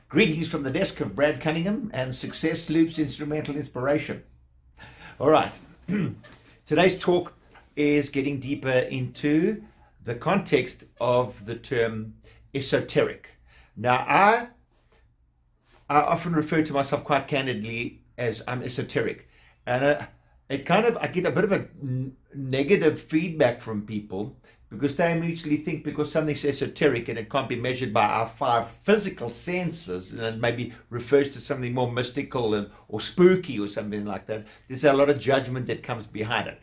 Greetings from the desk of Brad Cunningham and Success Loops Instrumental Inspiration. All right, today's talk is getting deeper into the context of the term esoteric. Now, I often refer to myself quite candidly as I'm esoteric, and I get a bit of a negative feedback from people because they immediately think because something's esoteric and it can't be measured by our five physical senses, and it maybe refers to something more mystical or spooky or something like that, there's a lot of judgment that comes behind it.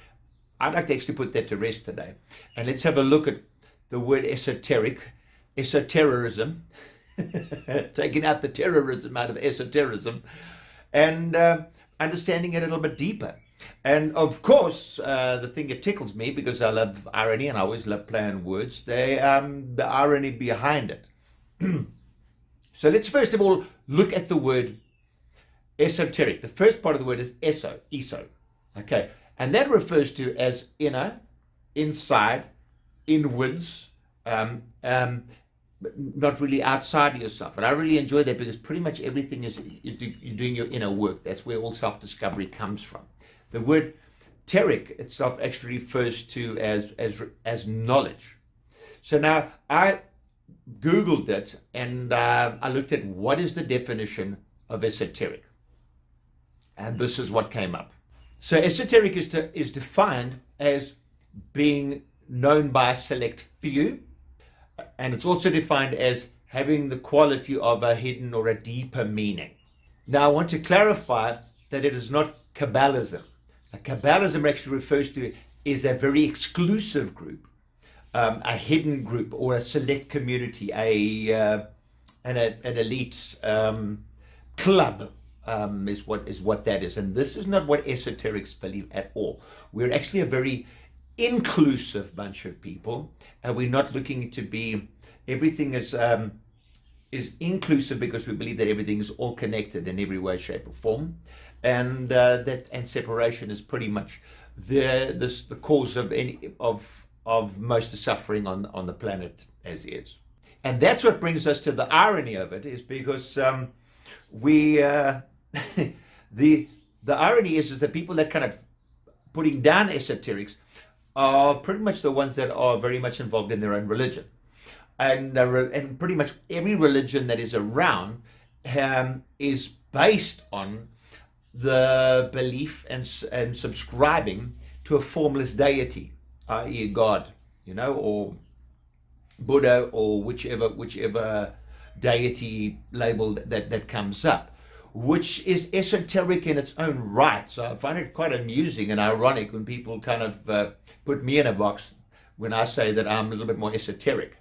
I'd like to actually put that to rest today. And let's have a look at the word esoteric, esotericism, taking out the terrorism out of esotericism, and understanding it a little bit deeper. And of course, the thing that tickles me, because I love irony and I always love playing words, the irony behind it. So let's first of all look at the word esoteric. The first part of the word is eso. Okay, and that refers to as inner, inside, inwards, not really outside of yourself. And I really enjoy that because pretty much everything is you're doing your inner work. That's where all self-discovery comes from. The word teric itself actually refers to as knowledge. So now I Googled it and I looked at what is the definition of esoteric. And this is what came up. So esoteric is defined as being known by a select few. And it's also defined as having the quality of a hidden or a deeper meaning. Now I want to clarify that it is not Kabbalism. Kabbalism actually refers to is a very exclusive group, a hidden group or a select community, an elite club is what that is. And this is not what esoterics believe at all. We're actually a very inclusive bunch of people, and we're not looking to be, everything is inclusive because we believe that everything is all connected in every way, shape or form. And separation is pretty much the cause of most of the suffering on the planet as is. And that's what brings us to the irony of it, is because the irony is that people that kind of putting down esoterics are pretty much the ones that are very much involved in their own religion, and pretty much every religion that is around is based on the belief and subscribing to a formless deity, i.e. God, or Buddha, or whichever deity label that comes up, which is esoteric in its own right. So I find it quite amusing and ironic when people kind of put me in a box when I say that I'm a little bit more esoteric,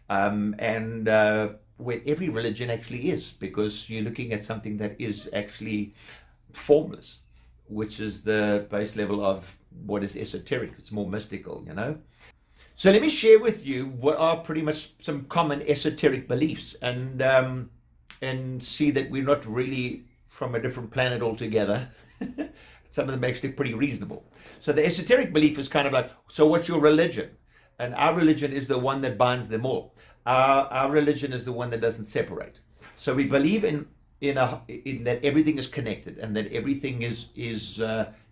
and where every religion actually is, because you're looking at something that is actually formless, which is the base level of what is esoteric. It's more mystical, So let me share with you what are pretty much some common esoteric beliefs, and see that we're not really from a different planet altogether. Some of them are actually pretty reasonable. So the esoteric belief is kind of like, so what's your religion? And our religion is the one that binds them all. Our religion is the one that doesn't separate. So we believe in that everything is connected, and that everything is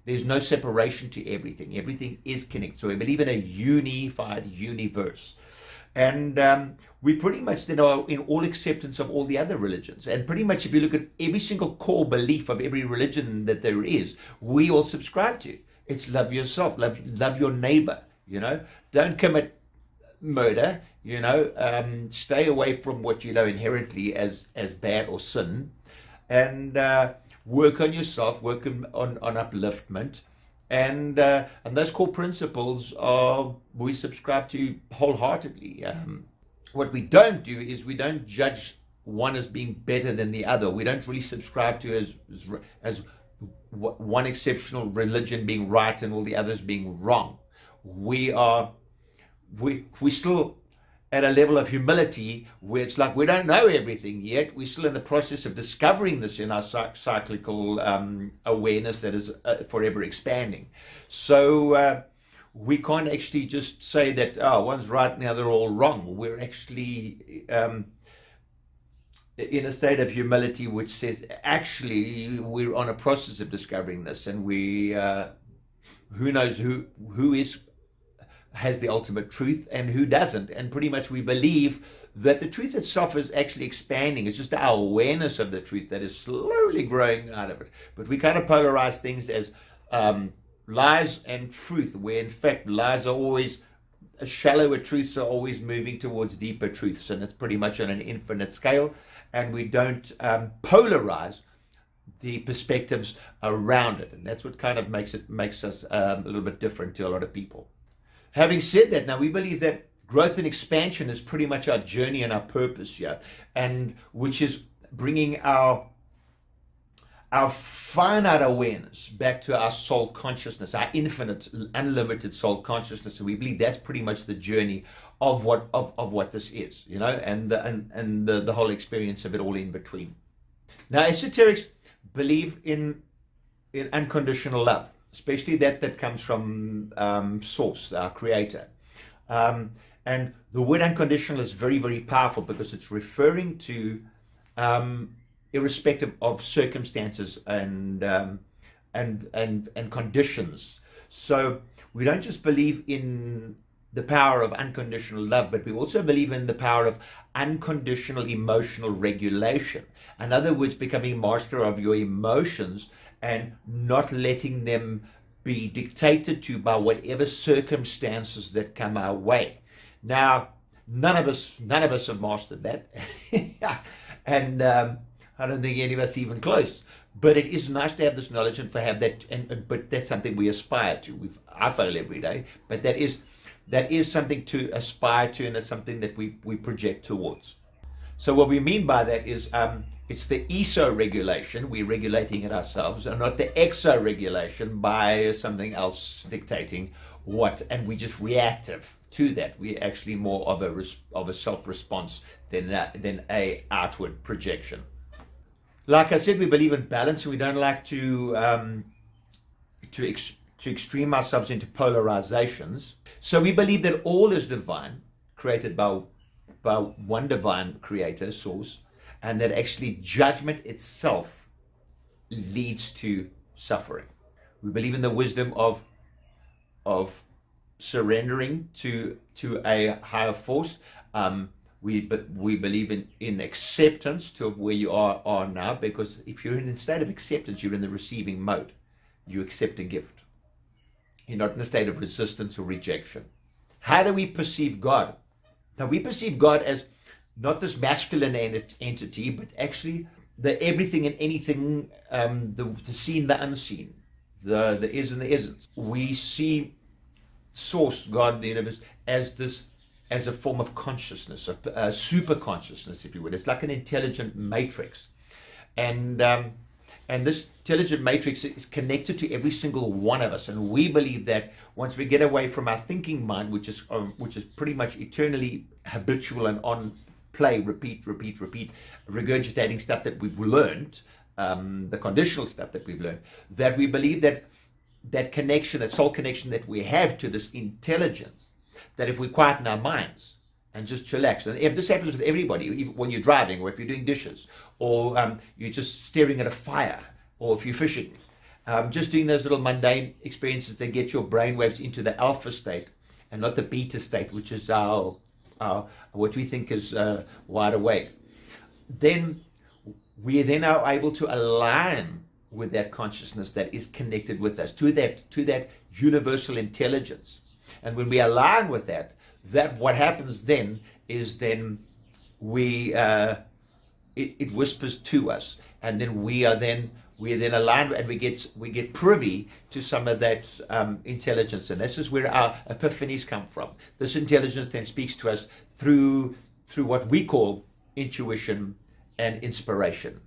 there's no separation to everything. Everything is connected. So we believe in a unified universe. And we pretty much then are in all acceptance of all the other religions. And pretty much if you look at every single core belief of every religion that there is, we all subscribe to. It's love yourself, love your neighbor, Don't commit murder, stay away from what you know inherently as bad or sin, and work on yourself, work on upliftment, and those core principles we subscribe to wholeheartely. What we don't do is we don't judge one as being better than the other. We don't really subscribe to as one exceptional religion being right and all the others being wrong. We still at a level of humility where it's like we don't know everything yet. We're still in the process of discovering this in our cyclical awareness that is forever expanding. So we can't actually just say that one's right and the other all wrong. We're actually in a state of humility, which says actually we're on a process of discovering this, and we who knows who has the ultimate truth and who doesn't. And pretty much we believe that the truth itself is actually expanding. It's just our awareness of the truth that is slowly growing out of it. But we kind of polarize things as lies and truth, where in fact lies are always shallower, truths are always moving towards deeper truths, and it's pretty much on an infinite scale. And we don't polarize the perspectives around it, and that's what kind of makes us a little bit different to a lot of people. Having said that, now we believe that growth and expansion is pretty much our journey and our purpose here, and which is bringing our finite awareness back to our soul consciousness, our infinite, unlimited soul consciousness. And we believe that's pretty much the journey of what this is, you know, and the whole experience of it all in between. Now, esoterics believe in unconditional love, especially that comes from Source, our Creator. And the word unconditional is very, very powerful because it's referring to irrespective of circumstances and conditions. So we don't just believe in the power of unconditional love, but we also believe in the power of unconditional emotional regulation. In other words, becoming master of your emotions and not letting them be dictated to by whatever circumstances that come our way. Now, none of us have mastered that, and I don't think any of us even close. But it is nice to have this knowledge and to have that. But that's something we aspire to. I fail every day, but that is something to aspire to, and it's something that we project towards. So what we mean by that is it's the ESO regulation, we're regulating it ourselves, and not the EXO regulation by something else dictating what, and we just reactive to that. We're actually more of a self-response than a outward projection. Like I said, we believe in balance, and we don't like to extreme ourselves into polarizations. So we believe that all is divine, created by one divine creator, Source, and that actually judgment itself leads to suffering. We believe in the wisdom of surrendering to a higher force. We believe in acceptance to where you are now, because if you're in a state of acceptance, you're in the receiving mode. You accept a gift. You're not in a state of resistance or rejection. How do we perceive God? Now, we perceive God as not this masculine entity, but actually the everything and anything, the seen, the unseen, the is and the isn't. We see Source, God, the universe, as a form of consciousness, a super consciousness, if you would. It's like an intelligent matrix, and this intelligent matrix is connected to every single one of us. And we believe that once we get away from our thinking mind, which is pretty much eternally habitual and on play, repeat, regurgitating stuff that we've learned, the conditional stuff that we've learned, that we believe that connection, that soul connection that we have to this intelligence, that if we quieten our minds and just chillax, and if this happens with everybody, even when you're driving, or if you're doing dishes, or you're just staring at a fire, or if you're fishing, just doing those little mundane experiences that get your brainwaves into the alpha state and not the beta state, which is our what we think is wide awake. Then we are able to align with that consciousness that is connected with us, to that universal intelligence. And when we align with that what happens then is we it whispers to us, and then we are then aligned, and we get privy to some of that intelligence. And this is where our epiphanies come from. This intelligence then speaks to us through what we call intuition and inspiration,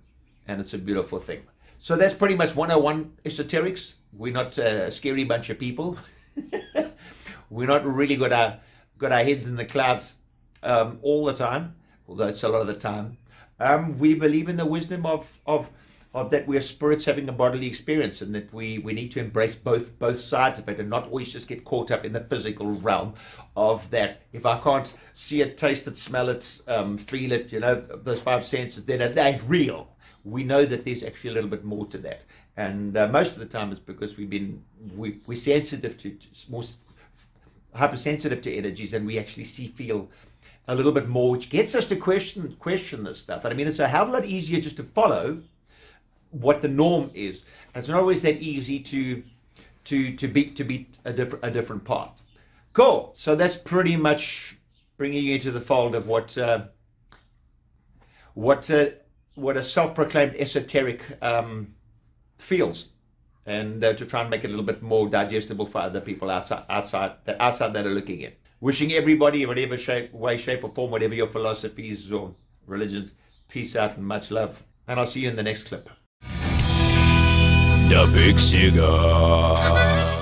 and it's a beautiful thing. So that's pretty much 101 esoterics. We're not a scary bunch of people. We're not really got our heads in the clouds all the time, although it's a lot of the time. We believe in the wisdom of that we're spirits having a bodily experience, and that we need to embrace both sides of it, and not always just get caught up in the physical realm of that. If I can't see it, taste it, smell it, feel it, those five senses, then it ain't real. We know that there's actually a little bit more to that, and most of the time it's because we're sensitive to more hypersensitive to energies, and we actually feel a little bit more, which gets us to question this stuff. And I mean, it's a hell of a lot easier just to follow what the norm is. It's not always that easy to beat a different path. Cool. So that's pretty much bringing you into the fold of what a self-proclaimed esoteric feels, and to try and make it a little bit more digestible for other people outside that are looking in. Wishing everybody, in whatever way, shape, or form, whatever your philosophies or religions, peace out and much love. And I'll see you in the next clip. The Big Cigar.